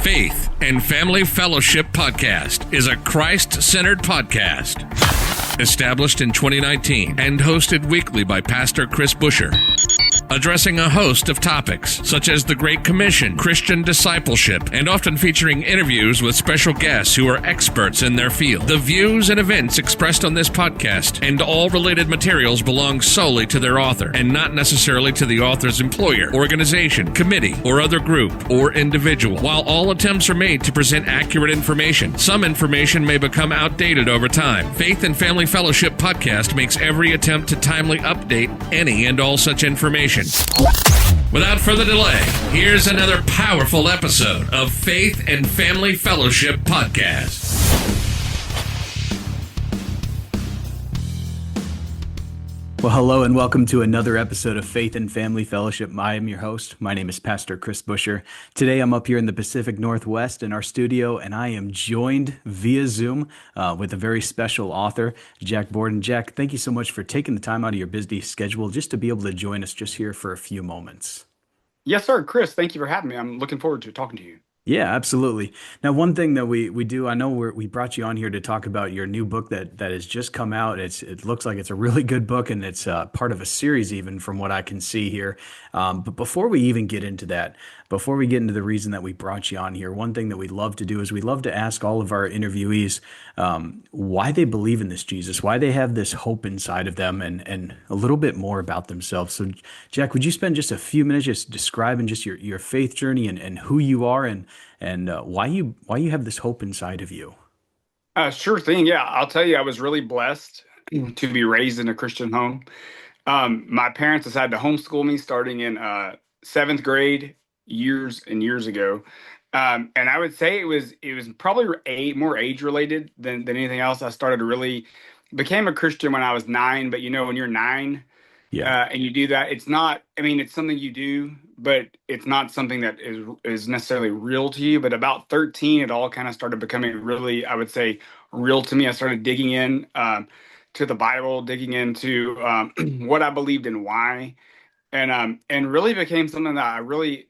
Faith and Family Fellowship Podcast is a Christ-centered podcast. Established in 2019 and hosted weekly by Pastor Chris Busher. Addressing a host of topics such as the Great Commission, Christian discipleship, and often featuring interviews with special guests who are experts in their field. The views and events expressed on this podcast and all related materials belong solely to their author and not necessarily to the author's employer, organization, committee, or other group or individual. While all attempts are made to present accurate information, some information may become outdated over time. Faith and Family Fellowship Podcast makes every attempt to timely update any and all such information. Without further delay, here's another powerful episode of Faith and Family Fellowship Podcast. Well, hello and welcome to another episode of Faith and Family Fellowship. I am your host. My name is Pastor Chris Busher. Today I'm up here in the Pacific Northwest in our studio, and I am joined via Zoom with a very special author, Jack Borden. Jack, thank you so much for taking the time out of your busy schedule just to be able to join us just here for a few moments. Yes, sir. Chris, thank you for having me. I'm looking forward to talking to you. Yeah, absolutely. Now, one thing that we do, I know we brought you on here to talk about your new book that has just come out. It looks like it's a really good book, and it's part of a series even from what I can see here. But before we even get into that, before we get into the reason that we brought you on here, one thing that we love to do is we love to ask all of our interviewees why they believe in this Jesus, why they have this hope inside of them, and a little bit more about themselves. So, Jack, would you spend just a few minutes just describing just your faith journey and who you are and why you have this hope inside of you? Sure thing. Yeah, I'll tell you, I was really blessed to be raised in a Christian home. My parents decided to homeschool me starting in seventh grade years and years ago. And I would say it was probably more age related than anything else. I started to really became a Christian when I was 9. But when you're 9, and you do that, it's not. I mean, it's something you do, but it's not something that is necessarily real to you. But about 13, it all kind of started becoming really, I would say, real to me. I started digging in to the Bible, digging into what I believed and why, and really became something that I really,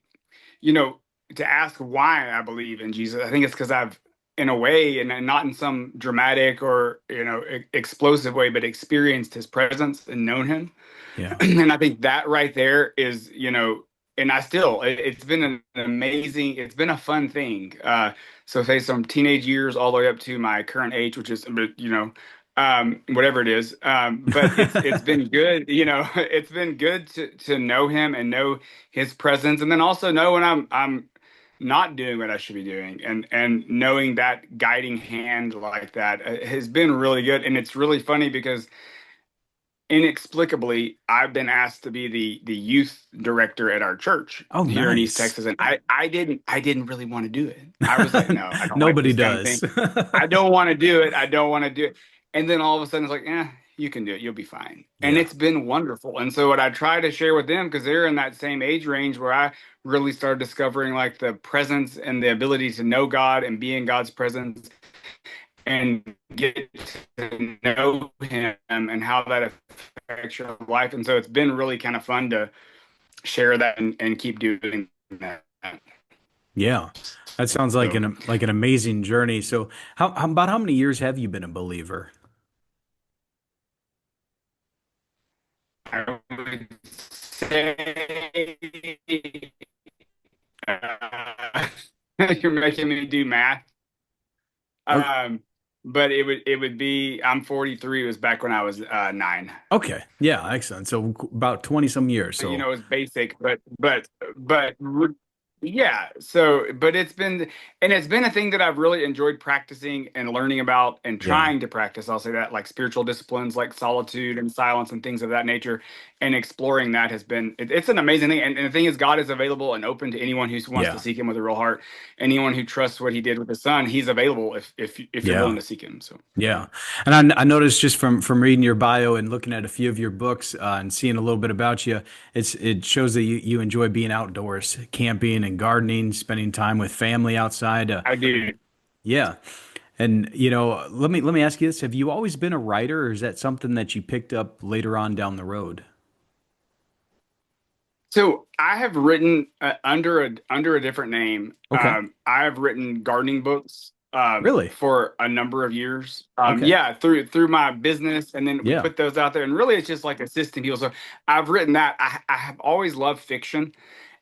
to ask why I believe in Jesus. I think it's because I've, in a way, and not in some dramatic or explosive way, but experienced his presence and known him. Yeah. And I think that right there is, and it's been an amazing, it's been a fun thing. So say some teenage years all the way up to my current age, which is, whatever it is. But it's been good, it's been good to know him and know his presence. And then also know when I'm not doing what I should be doing, and knowing that guiding hand like that has been really good. And it's really funny because inexplicably, I've been asked to be the youth director at our church here in East Texas, and I didn't really want to do it. I was like, no, I don't. Nobody like this does. kind of thing. I don't want to do it. I don't want to do it. And then all of a sudden, it's like, you can do it. You'll be fine. And it's been wonderful. And so what I try to share with them, because they're in that same age range where I really started discovering like the presence and the ability to know God and be in God's presence and get to know him and how that affects your life. And so it's been really kind of fun to share that and keep doing that. Yeah, that sounds like an amazing journey. So about how many years have you been a believer? I would say you're making me do math. But it would be, I'm 43. It was back when I was 9. Okay. Yeah, excellent. So about 20 some years. So It's basic, but yeah. So, but it's been a thing that I've really enjoyed practicing and learning about and trying to practice. I'll say that, like spiritual disciplines like solitude and silence and things of that nature, and exploring that has been, it's an amazing thing. And the thing is, God is available and open to anyone who wants to seek him with a real heart. Anyone who trusts what he did with his son, he's available if you're willing to seek him. So yeah. And I noticed just from reading your bio and looking at a few of your books and seeing a little bit about you, it shows that you enjoy being outdoors, camping and gardening, spending time with family outside. I do. Yeah. And let me ask you this: have you always been a writer, or is that something that you picked up later on down the road? So I have written under a different name. Okay. I have written gardening books Really? for a number of years. Okay. Yeah, through my business, and then we Yeah. put those out there. And really, it's just like assisting people. So I've written that. I have always loved fiction,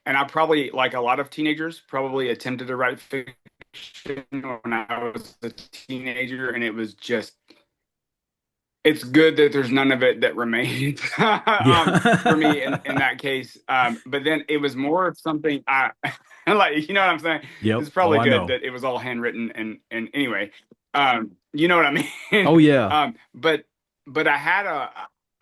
and I probably, like a lot of teenagers, probably attempted to write fiction when I was a teenager, and it was just it's good that there's none of it that remains for me Yeah. in that case. But then it was more of something I like, you know what I'm saying? Yep. It's Oh, probably I good know. that it was all handwritten and anyway, you know what I mean? Oh, yeah. But I had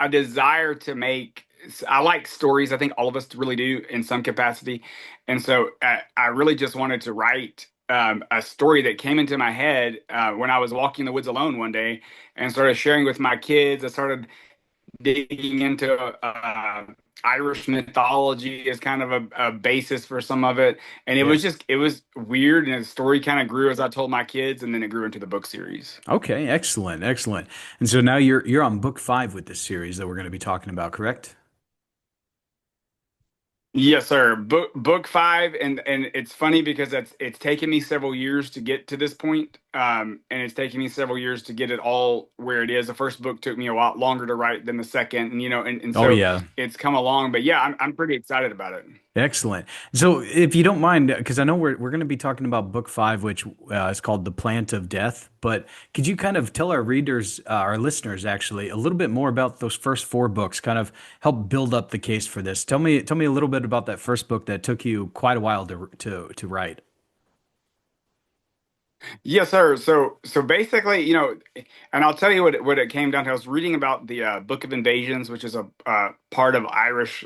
a desire to make. I like stories. I think all of us really do in some capacity, and so I really just wanted to write a story that came into my head when I was walking in the woods alone one day and started sharing with my kids. I started digging into Irish mythology as kind of a basis for some of it. And Yeah. it was weird. And the story kind of grew as I told my kids, and then it grew into the book series. Okay. Excellent. Excellent. And so now you're on book 5 with this series that we're going to be talking about, correct? Yes, sir. Book five, and it's funny because it's taken me several years to get to this point, and it's taken me several years to get it all where it is. The first book took me a lot longer to write than the second, and Oh, so yeah. it's come along. But yeah, I'm pretty excited about it. Excellent. So, if you don't mind, because I know we're going to be talking about book 5, which is called "The Plant of Death," but could you kind of tell our readers, our listeners, actually, a little bit more about those first 4 books? Kind of help build up the case for this. Tell me a little bit about that first book that took you quite a while to write. Yes, sir. So basically, and I'll tell you what it came down to. I was reading about the Book of Invasions, which is a part of Irish.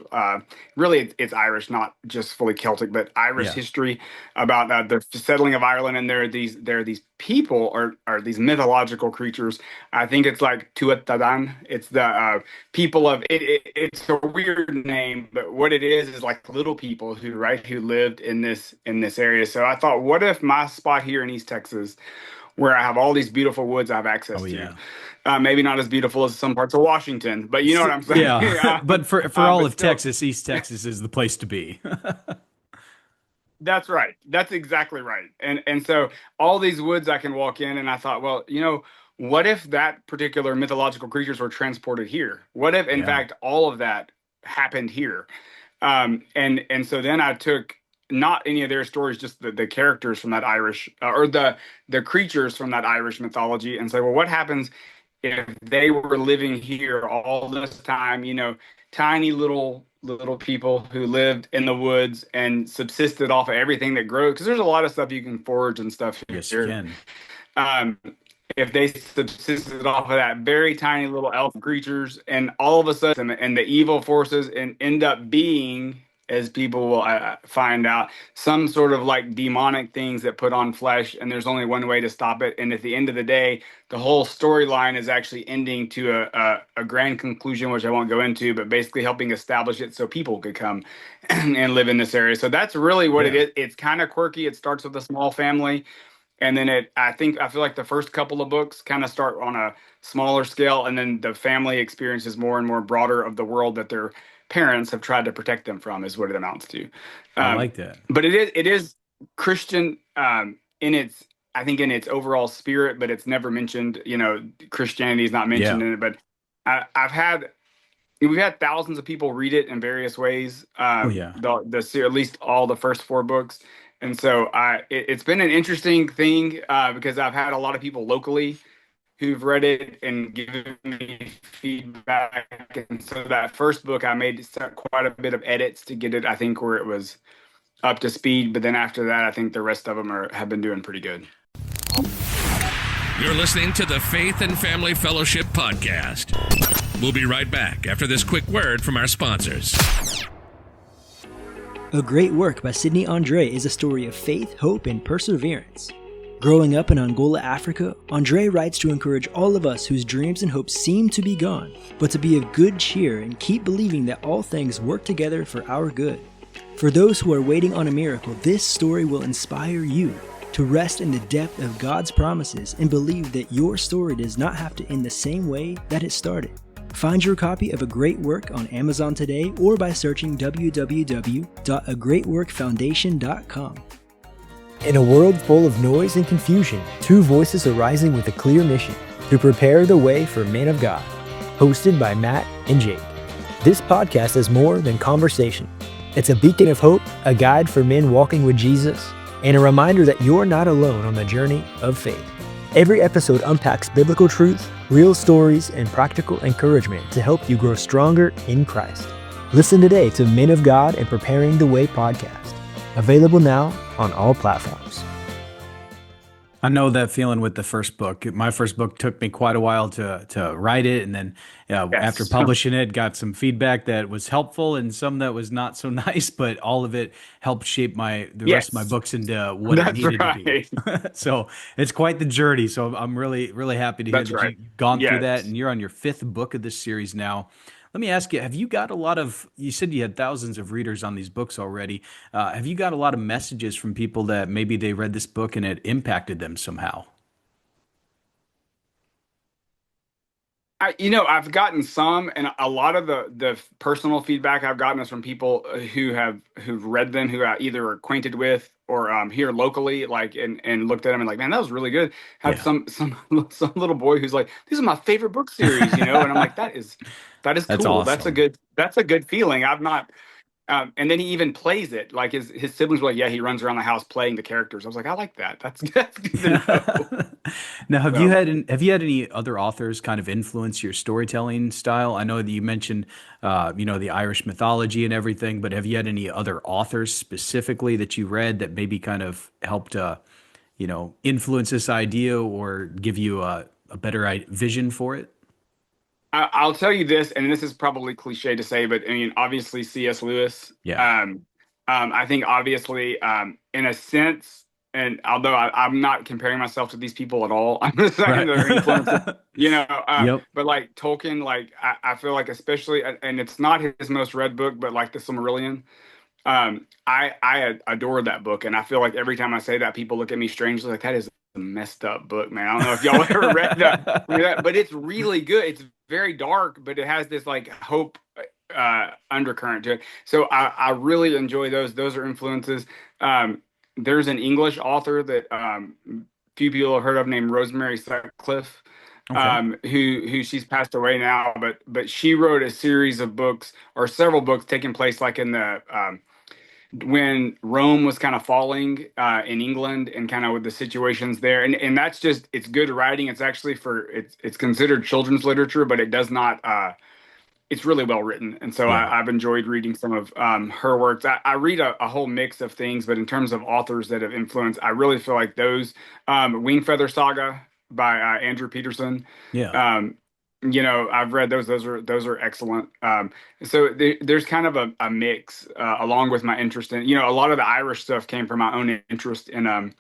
Really, it's Irish, not just fully Celtic, but Irish Yeah. history about the settling of Ireland. And there are these people or these mythological creatures. I think it's like Tuathadan. It's the people of it, It's a weird name, but what it is like little people who lived in this area. So I thought, what if my spot here in East Texas, where I have all these beautiful woods I have access Oh, to, yeah. maybe not as beautiful as some parts of Washington, but you know what I'm saying. Yeah. But for all But of still, Texas, East Texas is the place to be. that's right. That's exactly right. And so all these woods I can walk in, and I thought, well, what if that particular mythological creatures were transported here? What if, in Yeah. fact, all of that happened here? And so then I took not any of their stories, just the characters from that Irish or the creatures from that Irish mythology, and say, well, what happens if they were living here all this time? Tiny little people who lived in the woods and subsisted off of everything that grows. Because there's a lot of stuff you can forage and stuff Yes, you here. can. Um, if they subsisted off of that very tiny little elf creatures, and all of a sudden, and the evil forces and end up being, as people will find out, some sort of like demonic things that put on flesh, and there's only one way to stop it. And at the end of the day, the whole storyline is actually ending to a grand conclusion, which I won't go into, but basically helping establish it so people could come and live in this area. So that's really what it Yeah. is. It's kind of quirky. It starts with a small family. And then I feel like the first couple of books kind of start on a smaller scale, and then the family experiences more and more broader of the world that their parents have tried to protect them from, is what it amounts to. I Um, like that. but it is Christian in its, I think, in its overall spirit, but it's never mentioned. Christianity is not Yeah. mentioned in it. But we've had thousands of people read it in various ways. Oh, yeah. At least all the first 4 books. And so it's been an interesting thing because I've had a lot of people locally who've read it and given me feedback. And so that first book, I made quite a bit of edits to get it, I think, where it was up to speed. But then after that, I think the rest of them have been doing pretty good. You're listening to the Faith and Family Fellowship Podcast. We'll be right back after this quick word from our sponsors. A Great Work by Sidney Andre is a story of faith, hope, and perseverance. Growing up in Angola, Africa, Andre writes to encourage all of us whose dreams and hopes seem to be gone, but to be of good cheer and keep believing that all things work together for our good. For those who are waiting on a miracle, this story will inspire you to rest in the depth of God's promises and believe that your story does not have to end the same way that it started. Find your copy of A Great Work on Amazon today or by searching www.agreatworkfoundation.com. In a world full of noise and confusion, two voices are rising with a clear mission to prepare the way for men of God. Hosted by Matt and Jake. This podcast is more than conversation. It's a beacon of hope, a guide for men walking with Jesus, and a reminder that you're not alone on the journey of faith. Every episode unpacks biblical truth, real stories, and practical encouragement to help you grow stronger in Christ. Listen today to Men of God and Preparing the Way podcast. Available now on all platforms. I know that feeling with the first book. My first book took me quite a while to write it, and then after publishing it, got some feedback that was helpful and some that was not so nice. But all of it helped shape the rest of my books into what it needed to be. So it's quite the journey. So I'm really, really happy to hear that you've gone through that, and you're on your fifth book of this series now. Let me ask you, have you got a lot of, you said you had thousands of readers on these books already. Have you got a lot of messages from people that maybe they read this book and it impacted them somehow? I've gotten some, and a lot of the personal feedback I've gotten is from people who've read them, who I either are acquainted with or here locally, like and looked at them and like, man, that was really good. Have some little boy who's like, these are my favorite book series, and I'm like, that is That's cool. awesome. That's a good feeling. I've not. And then he even plays it. Like his siblings were like, yeah, he runs around the house playing the characters. I was like, I like that. That's good to know. Now, have you had any other authors kind of influence your storytelling style? I know that you mentioned, the Irish mythology and everything, but have you had any other authors specifically that you read that maybe kind of helped, influence this idea or give you a better vision for it? I'll tell you this, and this is probably cliche to say, but I mean, obviously C.S. Lewis. Yeah. I think obviously, in a sense, and although I'm not comparing myself to these people at all, I'm just saying they're influences, Yep. but like Tolkien, like I feel like especially, and it's not his most read book, but like the Silmarillion, I adore that book, and I feel like every time I say that, people look at me strangely, like that is a messed up book, man. I don't know if y'all ever read that, but it's really good. It's very dark, but it has this like hope undercurrent to it. So I really enjoy those. Those are influences. There's an English author that few people have heard of named Rosemary Sutcliffe. Okay. Who she's passed away now, but she wrote a series of books or several books taking place like in the when Rome was kind of falling in England and kind of with the situations there. And that's just, it's good writing. It's actually it's considered children's literature, but it does not, it's really well written. And so Yeah. I've enjoyed reading some of her works. I read a whole mix of things, but in terms of authors that have influenced, I really feel like those, Wingfeather Saga by Andrew Peterson. Yeah. I've read those. Those are excellent. So there's kind of a mix, along with my interest in, a lot of the Irish stuff came from my own interest in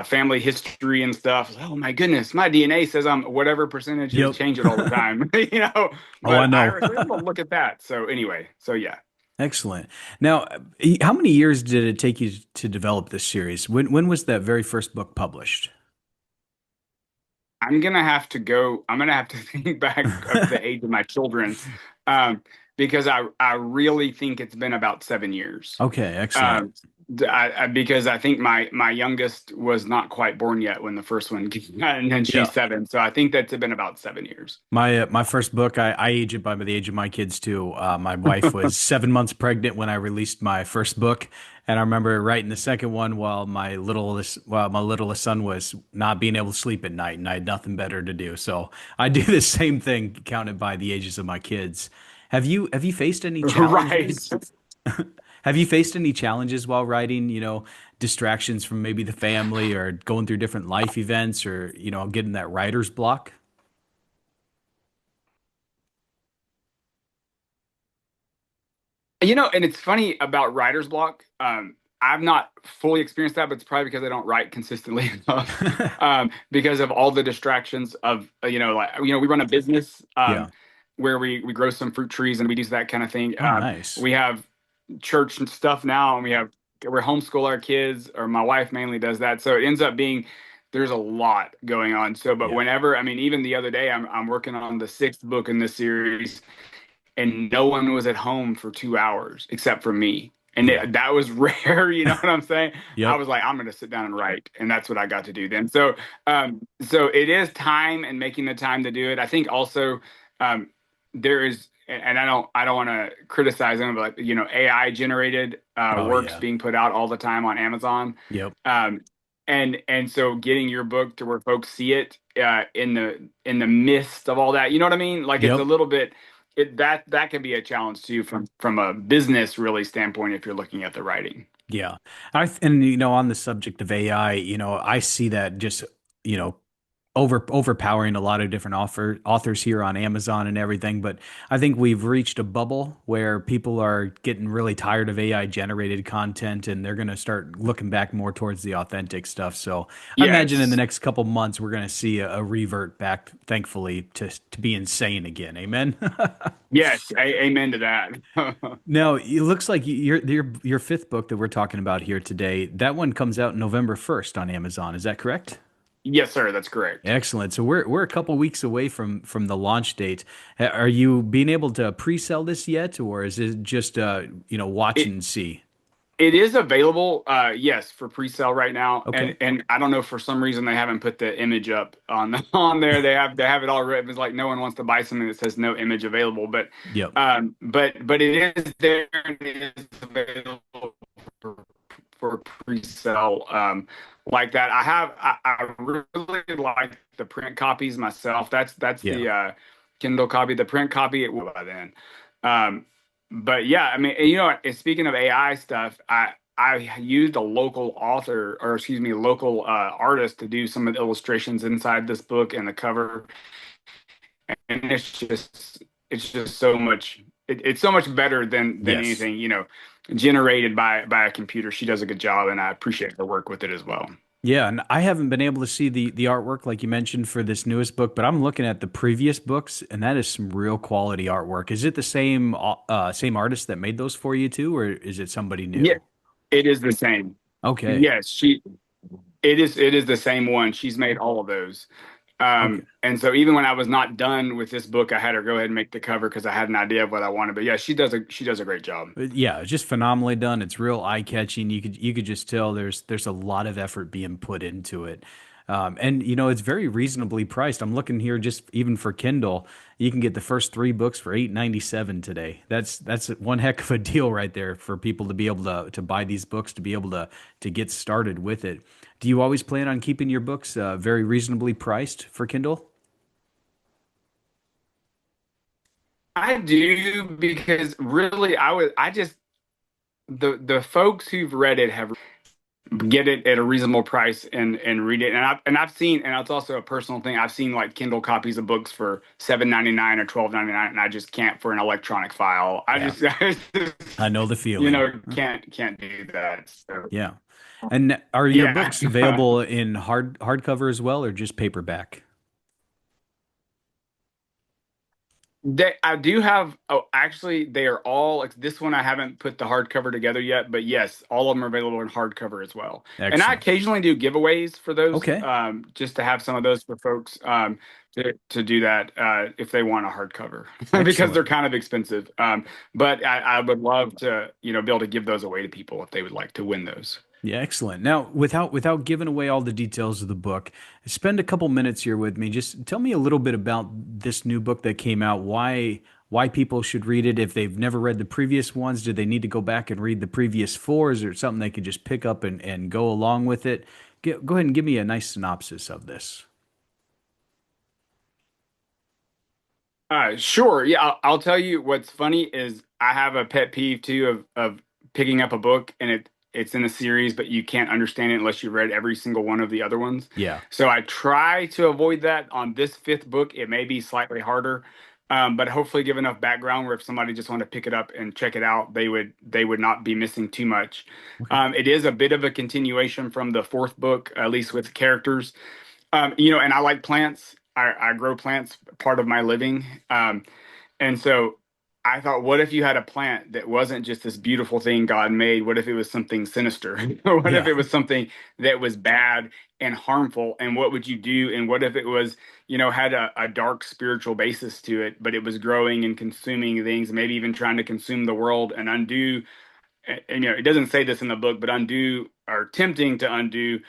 family history and stuff. Oh my goodness, my DNA says I'm whatever percentage. Yep. Change it all the time, But I know. Irish, well, look at that. So anyway, so yeah. Excellent. Now, how many years did it take you to develop this series? When was that very first book published? I'm gonna have to think back of the age of my children, because I really think it's been about 7 years. Okay, excellent. Because I think my youngest was not quite born yet when the first one came out, and then she's Yeah. 7. So I think that's been about 7 years. My first book, I age it by the age of my kids too. My wife was 7 months pregnant when I released my first book, and I remember writing the second one while my littlest son was not being able to sleep at night, and I had nothing better to do. So I do the same thing, counted by the ages of my kids. Have you faced any Right. challenges? Have you faced any challenges while writing? Distractions from maybe the family or going through different life events, or getting that writer's block? And it's funny about writer's block. I've not fully experienced that, but it's probably because I don't write consistently enough. Because of all the distractions of, we run a business Yeah. where we grow some fruit trees and we do that kind of thing. Oh, nice. We have church and stuff now, and we're homeschool our kids, or my wife mainly does that. So it ends up being there's a lot going on. So, but Yeah. whenever, I mean, even the other day, I'm working on the sixth book in this series, and no one was at home for 2 hours except for me. And Yeah. that was rare, you know what I'm saying? I Yep. was like, I'm going to sit down and write, and that's what I got to do then. So it is time and making the time to do it. I think also um, there is, and I don't want to criticize them, but like, AI generated Oh works yeah. being put out all the time on Amazon. Yep. Um, and so getting your book to where folks see it in the midst of all that, you know what I mean? Like it's a Yep. little bit that can be a challenge too from a business really standpoint if you're looking at the writing. Yeah. And on the subject of AI, I see that just, you know, overpowering a lot of different authors here on Amazon and everything. But I think we've reached a bubble where people are getting really tired of AI generated content, and they're going to start looking back more towards the authentic stuff. So I imagine in the Yes. next couple months, we're going to see a revert back, thankfully, to be insane again. Amen. Yes. Amen to that. Now, it looks like your fifth book that we're talking about here today, that one comes out November 1st on Amazon. Is that correct? Yes, sir. That's correct. Excellent. So we're a couple weeks away from the launch date. Are you being able to pre-sell this yet, or is it just watch It and see? it is available, yes, for pre-sale right now, and Okay. I don't know, for some reason they haven't put the image up on on there. They have it all written. It's like no one wants to buy something that says no image available, but Yep. but it is there and it is available for, for pre-sale like that. I really like the print copies myself. That's Yeah. the Kindle copy. The print copy it will by then. Um, but yeah, I mean, speaking of AI stuff, I used a local author, or excuse me, local artist to do some of the illustrations inside this book and the cover, and it's just so much. It's so much better than Yes. anything generated by a computer. She does a good job, and I appreciate her work with it as well. Yeah, and I haven't been able to see the artwork like you mentioned for this newest book, but I'm looking at the previous books, and that is some real quality artwork. Is it the same artist that made those for you too, or is it somebody Yeah, new? it is the same. Okay. Yes, it is the same one. She's made all of those. Okay. And so even when I was not done with this book, I had her go ahead and make the cover because I had an idea of what I wanted. But yeah, she does a great job. Yeah, it's just phenomenally done. It's real eye-catching. You could just tell there's a lot of effort being put into it. And it's very reasonably priced. I'm looking here just even for Kindle, you can get the first three books for $8.97 today. That's one heck of a deal right there for people to be able to buy these books, to be able to get started with it. Do you always plan on keeping your books very reasonably priced for Kindle? I do, because really I just the folks who've read it have get it at a reasonable price and read it. And I've seen, and it's also a personal thing, I've seen like Kindle copies of books for 7.99 or 12.99, and I just can't for an electronic file. I Yeah, just, I just I know the feeling. can't do that. So Yeah. And are your yeah. books available in hardcover as well, or just paperback? I do have. Oh, actually, they are all like this one. I haven't put the hardcover together yet, but yes, all of them are available in hardcover as well. And I Excellent. occasionally do giveaways for those, Okay. just to have some of those for folks to do that if they want a hardcover because they're Excellent. kind of expensive. But I would love to be able to give those away to people if they would like to win those. Yeah, excellent. Now, without giving away all the details of the book, spend a couple minutes here with me. Just tell me a little bit about this new book that came out. Why people should read it if they've never read the previous ones? Do they need to go back and read the previous four? Is there something they could just pick up and go along with it? Go ahead and give me a nice synopsis of this. Sure. Yeah, I'll tell you what's funny is I have a pet peeve too of picking up a book and it's in a series, but you can't understand it unless you read every single one of the other ones. Yeah. So I try to avoid that on this fifth book. It may be slightly harder, but hopefully give enough background where if somebody just wanted to pick it up and check it out, they would not be missing too much. Okay. It is a bit of a continuation from the fourth book, at least with characters. And I like plants. I grow plants, part of my living. And so I thought, what if you had a plant that wasn't just this beautiful thing God made? What if it was something sinister? Or what if Yeah. it was something that was bad and harmful? And what would you do? And what if it was, had a dark spiritual basis to it, but it was growing and consuming things, maybe even trying to consume the world and undo, and it doesn't say this in the book, but undo or attempting to undo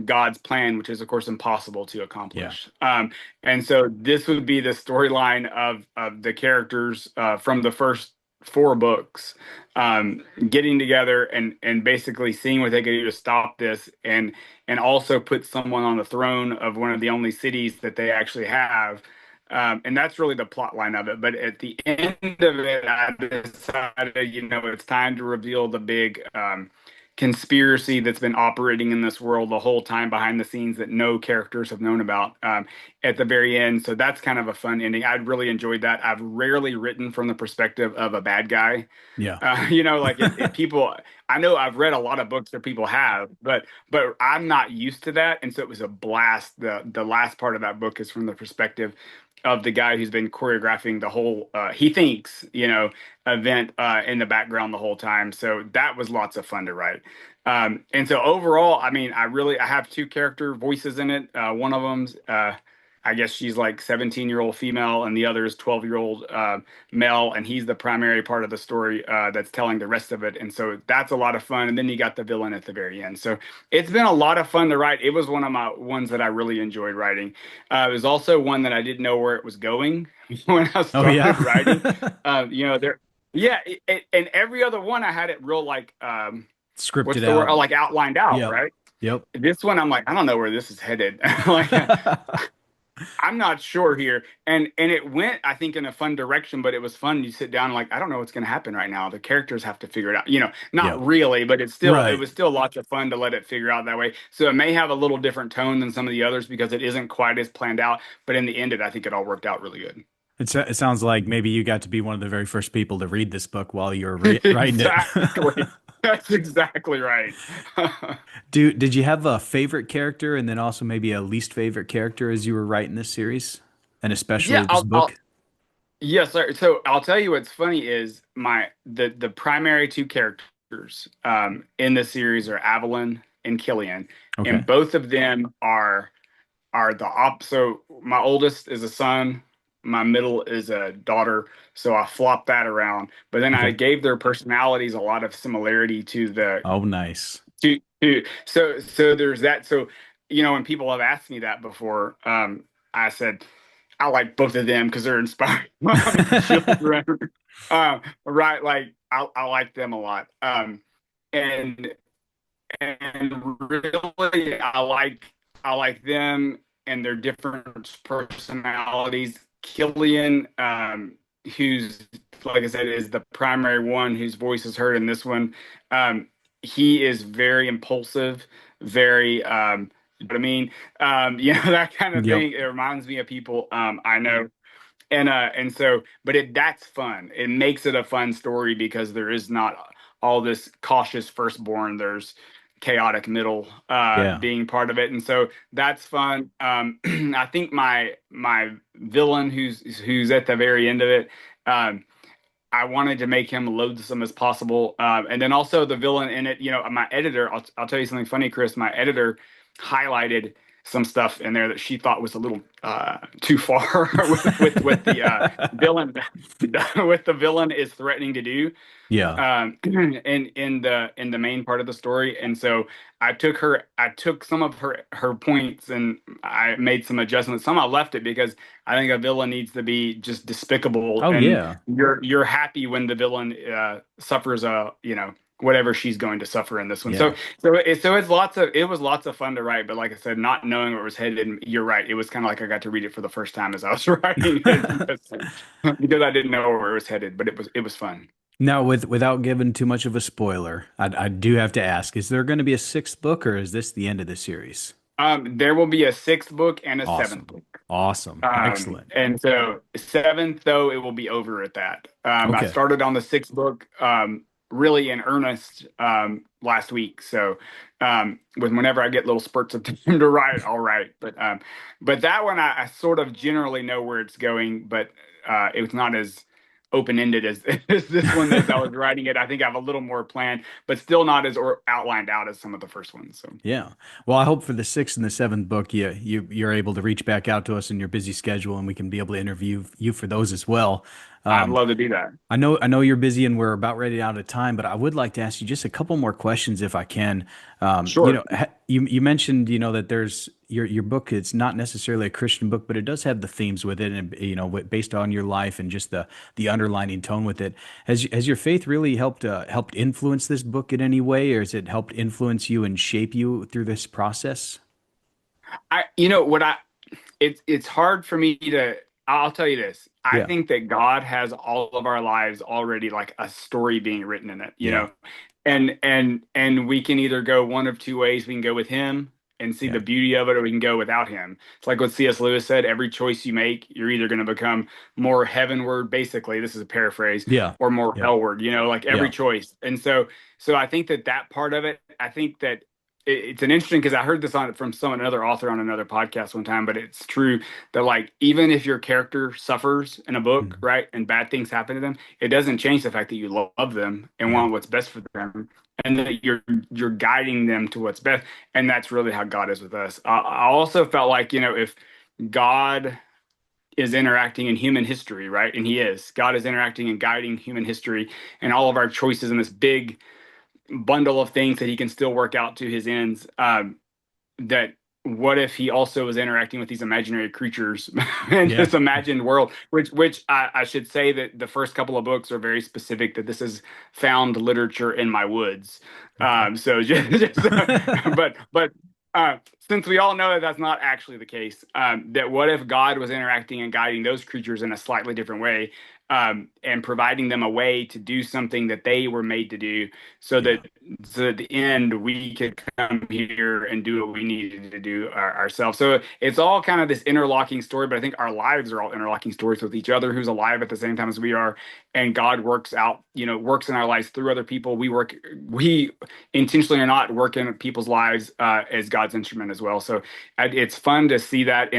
God's plan, which is of course impossible to Yeah. accomplish. And so this would be the storyline of the characters from the first four books, getting together and basically seeing what they could do to stop this, and also put someone on the throne of one of the only cities that they actually have. And that's really the plot line of it. But at the end of it, I decided, it's time to reveal the big conspiracy that's been operating in this world the whole time behind the scenes that no characters have known about, at the very end. So that's kind of a fun ending. I really enjoyed that. I've rarely written from the perspective of a bad guy. Yeah. Like if people, I know I've read a lot of books that people have, but I'm not used to that. And so it was a blast. The last part of that book is from the perspective of the guy who's been choreographing the whole, he thinks, event in the background the whole time. So that was lots of fun to write. And so overall, I mean, I have two character voices in it. One of them's, I guess she's like 17-year-old female, and the other is 12-year-old male, and he's the primary part of the story that's telling the rest of it. And so that's a lot of fun. And then you got the villain at the very end. So it's been a lot of fun to write. It was one of my ones that I really enjoyed writing. It was also one that I didn't know where it was going when I started writing. And every other one I had it real like Scripted out, like outlined out, right? Yep. This one I'm like, I don't know where this is headed. Like, I'm not sure here. And it went, I think, in a fun direction, but it was fun. You sit down and like, I don't know what's going to happen right now. The characters have to figure it out. Not really, but it's still, It was still lots of fun to let it figure out that way. So it may have a little different tone than some of the others because it isn't quite as planned out. But in the end, I think it all worked out really good. It sounds like maybe you got to be one of the very first people to read this book while you were writing it. That's exactly right. Did you have a favorite character and then also maybe a least favorite character as you were writing this series, and especially this book? Yes, sir. So I'll tell you what's funny is the primary two characters in the series are Avalon and Killian, and both of them are the So my oldest is a son. My middle is a daughter, so I flopped that around. But then I gave their personalities a lot of similarity to the. Oh, nice. So there's that. So when people have asked me that before, I said I like both of them because they're inspiring children. Right? Like I like them a lot. And really, I like them and their different personalities. Killian, who's, like I said, is the primary one whose voice is heard in this one. He is very impulsive, very, that kind of thing. It reminds me of people I know. And so, but that's fun. It makes it a fun story because there is not all this cautious firstborn. There's chaotic middle being part of it, and so that's fun. I think my villain who's at the very end of it, I wanted to make him loathsome as possible, and then also the villain in it, my editor, I'll tell you something funny, Chris. My editor highlighted some stuff in there that she thought was a little too far with the villain what the villain is threatening to do. In the main part of the story. And so I took some of her points and I made some adjustments. Some I left it because I think a villain needs to be just despicable. You're happy when the villain suffers whatever she's going to suffer in this one. So it was lots of fun to write, but like I said, not knowing where it was headed, you're right. It was kind of like I got to read it for the first time as I was writing it because I didn't know where it was headed, but it was fun. Now, without giving too much of a spoiler, I do have to ask, is there going to be a sixth book or is this the end of the series? There will be a sixth book and a seventh book. Awesome. Excellent. And so seventh, though, it will be over at that. I started on the sixth book really in earnest last week. So whenever I get little spurts of time to write, I'll write. But that one, I sort of generally know where it's going, but it's not as open-ended as, as this one. As I was writing it, I think I have a little more planned, but still not as or outlined out as some of the first ones. So Yeah. Well, I hope for the sixth and the seventh book, you're able to reach back out to us in your busy schedule, and we can be able to interview you for those as well. I'd Um, love to do that. I know you're busy and we're about ready out of time, but I would like to ask you just a couple more questions if I can. Sure. You mentioned, that there's your book. It's not necessarily a Christian book, but it does have the themes with it, and based on your life and just the underlining tone with it. Has your faith really helped influence this book in any way, or has it helped influence you and shape you through this process? I, you know, what I, it's hard for me to, I'll tell you this. I Yeah. think that God has all of our lives already like a story being written in it, Yeah. and we can either go one of two ways. We can go with him and see Yeah. the beauty of it, or we can go without him. It's like what C.S. Lewis said, every choice you make, you're either going to become more heavenward, basically, this is a paraphrase, Yeah. or more Yeah. hellward, like every Yeah. choice. And so I think that part of it, I think that it's an interesting, because I heard this from another author on another podcast one time, but it's true that like even if your character suffers in a book, Mhm. right, and bad things happen to them, it doesn't change the fact that you love them and Yeah. want what's best for them, and that you're guiding them to what's best. And that's really how God is with us. I also felt like, if God is interacting in human history, right, and God is interacting and guiding human history and all of our choices in this big bundle of things that he can still work out to his ends. That what if he also was interacting with these imaginary creatures in Yeah. this imagined world? Which I should say that the first couple of books are very specific that this is found literature in my woods. Okay. So but since we all know that that's not actually the case, that what if God was interacting and guiding those creatures in a slightly different way, and providing them a way to do something that they were made to do, so Yeah. that at the end we could come here and do what we needed to do ourselves. So it's all kind of this interlocking story, but I think our lives are all interlocking stories with each other, who's alive at the same time as we are, and God works in our lives through other people. We intentionally or not work in people's lives as God's instrument as well. So it's fun to see that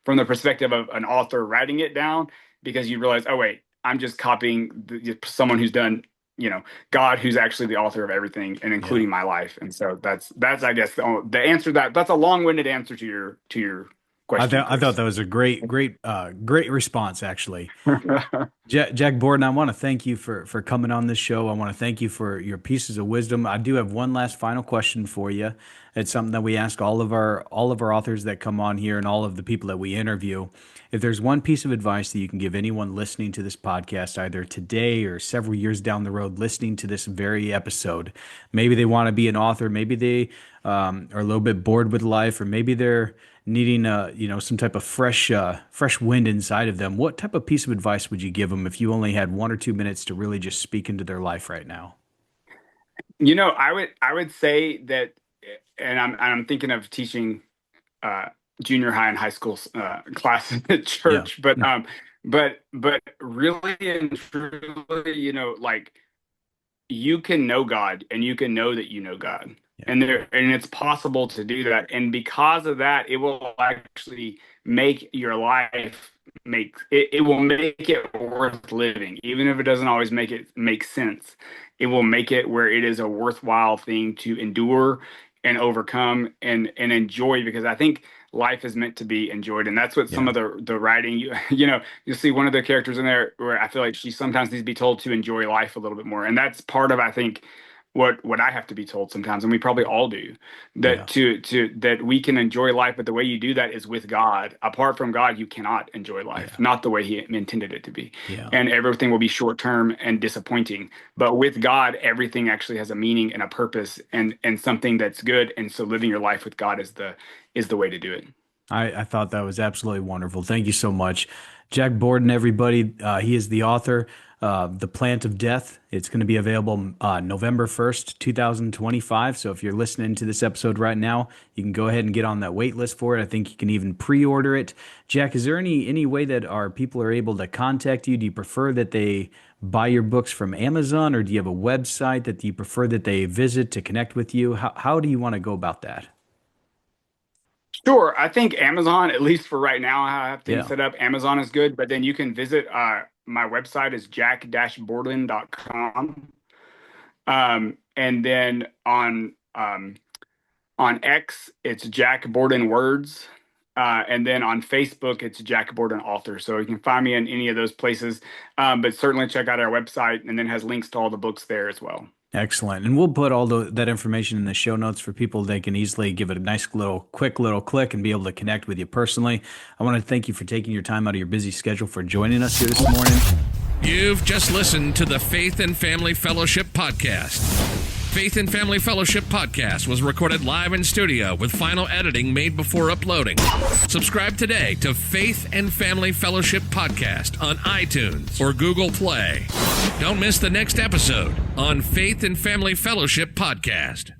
from the perspective of an author writing it down, because you realize, oh wait, I'm just copying someone who's done, God, who's actually the author of everything, and Yeah. including my life. And so that's I guess the answer that's a long-winded answer to your question, I thought Chris. that was a great response, actually. Jack Borden, I want to thank you for coming on this show. I want to thank you for your pieces of wisdom. I do have one last final question for you. It's something that we ask all of our authors that come on here and all of the people that we interview. If there's one piece of advice that you can give anyone listening to this podcast, either today or several years down the road, listening to this very episode, maybe they want to be an author, maybe they are a little bit bored with life, or maybe they're needing some type of fresh wind inside of them. What type of piece of advice would you give them if you only had 1 or 2 minutes to really just speak into their life right now? I would say that, and I'm thinking of teaching uh, junior high and high school classes at Yeah. church, but really and truly, like, you can know God and you can know that you know God. Yeah. And it's possible to do that. And because of that, it will actually make your life it will make it worth living, even if it doesn't always make it make sense. It will make it where it is a worthwhile thing to endure and overcome and enjoy, because I think life is meant to be enjoyed. And that's what some Yeah. of the writing, you'll see one of the characters in there where I feel like she sometimes needs to be told to enjoy life a little bit more. And that's part of, I think, what I have to be told sometimes, and we probably all do, Yeah. that that we can enjoy life, but the way you do that is with God. Apart from God, you cannot enjoy life, Yeah. not the way he intended it to be. Yeah. And everything will be short term and disappointing. But with God, everything actually has a meaning and a purpose, and something that's good. And so living your life with God is the way to do it. I thought that was absolutely wonderful. Thank you so much. Jack Borden, everybody. He is the author of The Plant of Death. It's going to be available November 1st, 2025. So if you're listening to this episode right now, you can go ahead and get on that wait list for it. I think you can even pre-order it. Jack, is there any way that our people are able to contact you? Do you prefer that they buy your books from Amazon, or do you have a website that you prefer that they visit to connect with you? How do you want to go about that? Sure. I think Amazon, at least for right now, how I have things Yeah. set up, Amazon is good. But then you can visit my website is jack-borden.com. And then on X, it's Jack Borden Words. And then on Facebook, it's Jack Borden Author. So you can find me in any of those places, but certainly check out our website, and then has links to all the books there as well. Excellent. And we'll put all that information in the show notes for people. They can easily give it a nice quick little click and be able to connect with you personally. I want to thank you for taking your time out of your busy schedule for joining us here this morning. You've just listened to the Faith and Family Fellowship Podcast. Faith and Family Fellowship Podcast was recorded live in studio with final editing made before uploading. Subscribe today to Faith and Family Fellowship Podcast on iTunes or Google Play. Don't miss the next episode on Faith and Family Fellowship Podcast.